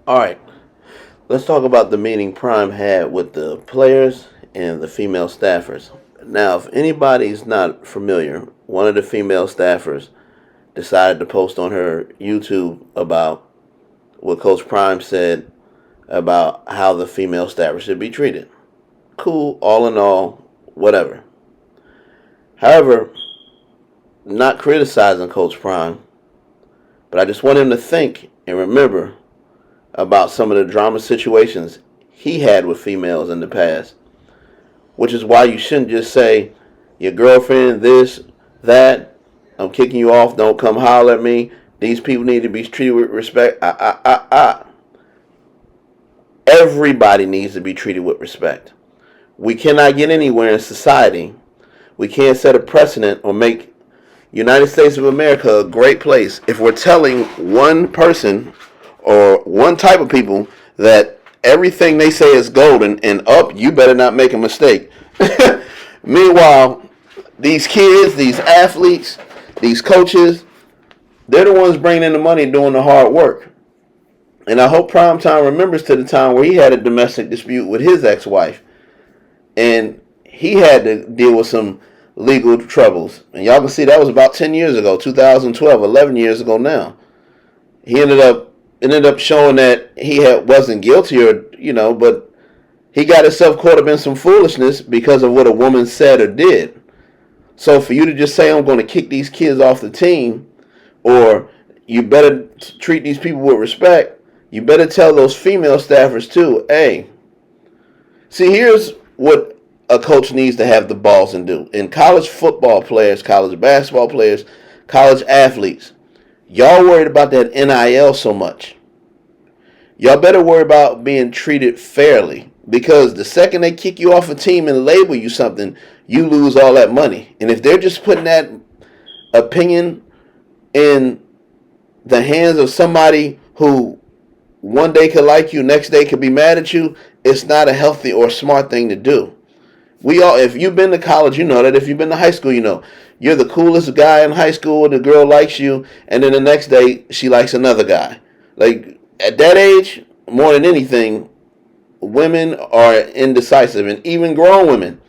All right, let's talk about the meeting Prime had with the players and the female staffers. Now, if anybody's not familiar, one of the female staffers decided to post on her YouTube about what Coach Prime said about how the female staffers should be treated. Cool, all in all, whatever. However, not criticizing Coach Prime, but I just want him to think and remember about some of the drama situations he had with females in the past, which is why you shouldn't just say, your girlfriend, this, that, I'm kicking you off, don't come holler at me, these people need to be treated with respect. Everybody needs to be treated with respect. We cannot get anywhere in society. We can't set a precedent or make United States of America a great place if we're telling one person or one type of people that everything they say is golden and up, you better not make a mistake. Meanwhile, these kids, these athletes, these coaches, they're the ones bringing in the money doing the hard work. And I hope Primetime remembers to the time where he had a domestic dispute with his ex-wife. And he had to deal with some legal troubles. And y'all can see that was about 10 years ago, 2012, 11 years ago now. He ended up showing that wasn't guilty but he got himself caught up in some foolishness because of what a woman said or did. So for you to just say, I'm going to kick these kids off the team, or you better treat these people with respect, you better tell those female staffers too, hey, see, here's what a coach needs to have the balls and do. In college football players, college basketball players, college athletes, y'all worried about that NIL so much. Y'all better worry about being treated fairly, because the second they kick you off a team and label you something, you lose all that money. And if they're just putting that opinion in the hands of somebody who one day could like you, next day could be mad at you, it's not a healthy or smart thing to do. If you've been to college, you know that. If you've been to high school, you know. You're the coolest guy in high school, the girl likes you, and then the next day she likes another guy. Like, at that age, more than anything, women are indecisive, and even grown women,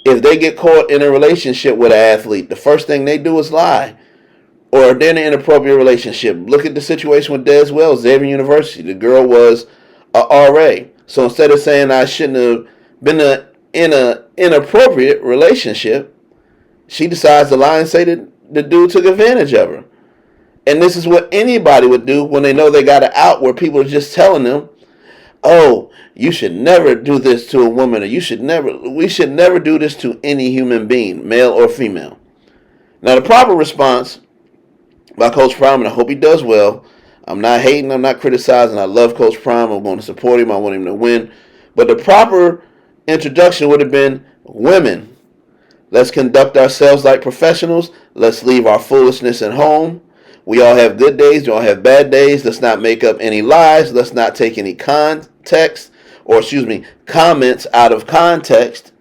if they get caught in a relationship with an athlete, the first thing they do is lie. Or if they're in an inappropriate relationship. Look at the situation with Des Wells, Xavier University. The girl was a RA. So instead of saying I shouldn't have been in an inappropriate relationship, she decides to lie and say that the dude took advantage of her. And this is what anybody would do when they know they got an out where people are just telling them, oh, you should never do this to a woman, or we should never do this to any human being, male or female. Now, the proper response by Coach Prime, and I hope he does well. I'm not hating, I'm not criticizing. I love Coach Prime. I'm going to support him. I want him to win. But the proper introduction would have been, women, let's conduct ourselves like professionals. Let's leave our foolishness at home. We all have good days. We all have bad days. Let's not make up any lies. Let's not take any comments out of context.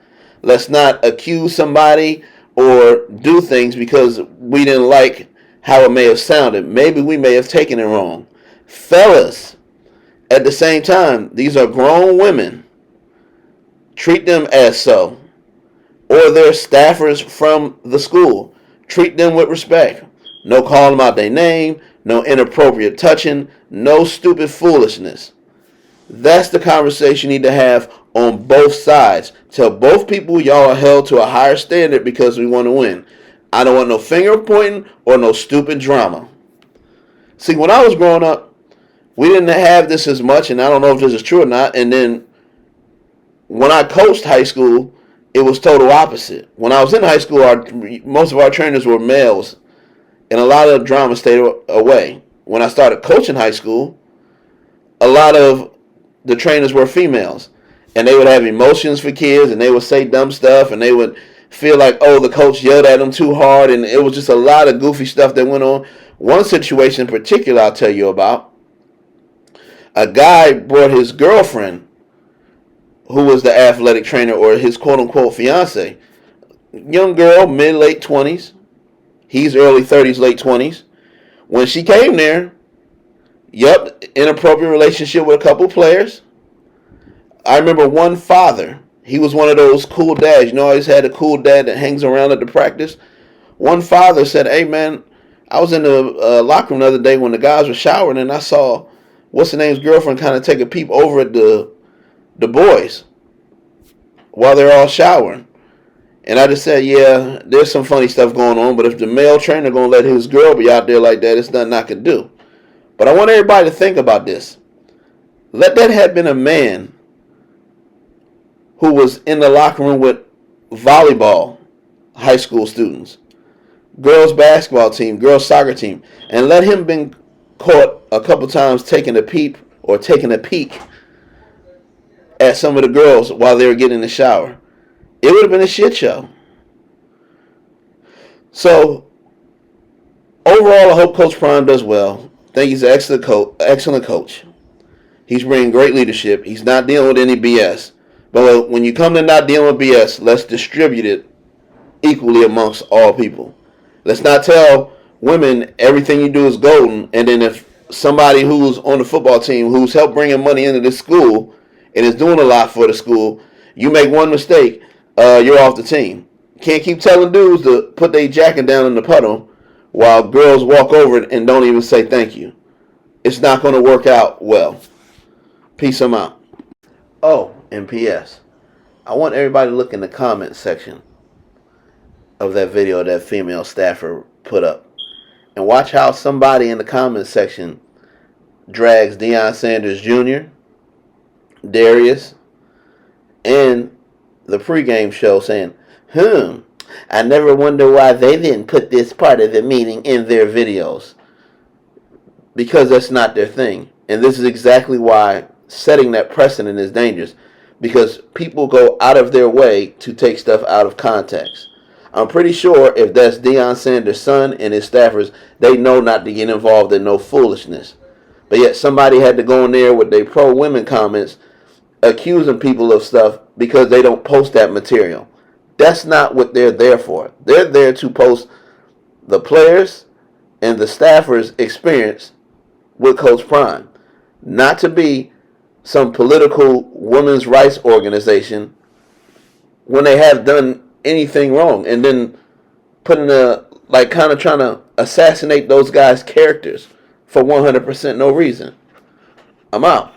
Let's not accuse somebody or do things because we didn't like how it may have sounded. Maybe we may have taken it wrong. Fellas, at the same time, these are grown women. Treat them as so. Or they're staffers from the school. Treat them with respect. No calling them out their name. No inappropriate touching. No stupid foolishness. That's the conversation you need to have on both sides. Tell both people y'all are held to a higher standard because we want to win. I don't want no finger pointing or no stupid drama. See, when I was growing up, we didn't have this as much, and I don't know if this is true or not. And then when I coached high school, it was total opposite. When I was in high school, most of our trainers were males, and a lot of drama stayed away. When I started coaching high school, a lot of the trainers were females, and they would have emotions for kids, and they would say dumb stuff, and they would feel like, oh, the coach yelled at them too hard, and it was just a lot of goofy stuff that went on. One situation in particular I'll tell you about, a guy brought his girlfriend, who was the athletic trainer, or his quote-unquote fiance, young girl, mid-late 20s, he's early 30s, late 20s. When she came there, Yep, inappropriate relationship with a couple players. I remember one father. He was one of those cool dads. You know, always had a cool dad that hangs around at the practice. One father said, "Hey man, I was in the locker room the other day when the guys were showering, and I saw what's the name's girlfriend kind of take a peep over at the boys while they're all showering." And I just said, "Yeah, there's some funny stuff going on, but if the male trainer gonna let his girl be out there like that, it's nothing I can do." But I want everybody to think about this. Let that have been a man who was in the locker room with volleyball high school students, girls basketball team, girls soccer team, and let him been caught a couple times taking a peep or taking a peek at some of the girls while they were getting in the shower. It would have been a shit show. So overall, I hope Coach Prime does well. I think he's an excellent coach. He's bringing great leadership. He's not dealing with any BS. But when you come to not dealing with BS, let's distribute it equally amongst all people. Let's not tell women everything you do is golden, and then if somebody who's on the football team who's helped bringing money into this school and is doing a lot for the school, you make one mistake, you're off the team. Can't keep telling dudes to put their jacket down in the puddle while girls walk over it and don't even say thank you. It's not going to work out well. Peace them out. Oh, and P.S. I want everybody to look in the comment section of that video that female staffer put up and watch how somebody in the comment section drags Deion Sanders Jr., Darius, and the pregame show saying, I never wonder why they didn't put this part of the meeting in their videos. Because that's not their thing. And this is exactly why setting that precedent is dangerous. Because people go out of their way to take stuff out of context. I'm pretty sure if that's Deion Sanders' son and his staffers, they know not to get involved in no foolishness. But yet somebody had to go in there with their pro-women comments accusing people of stuff because they don't post that material. That's not what they're there for. They're there to post the players and the staffers' experience with Coach Prime. Not to be some political women's rights organization when they have done anything wrong, and then putting kind of trying to assassinate those guys' characters for 100% no reason. I'm out.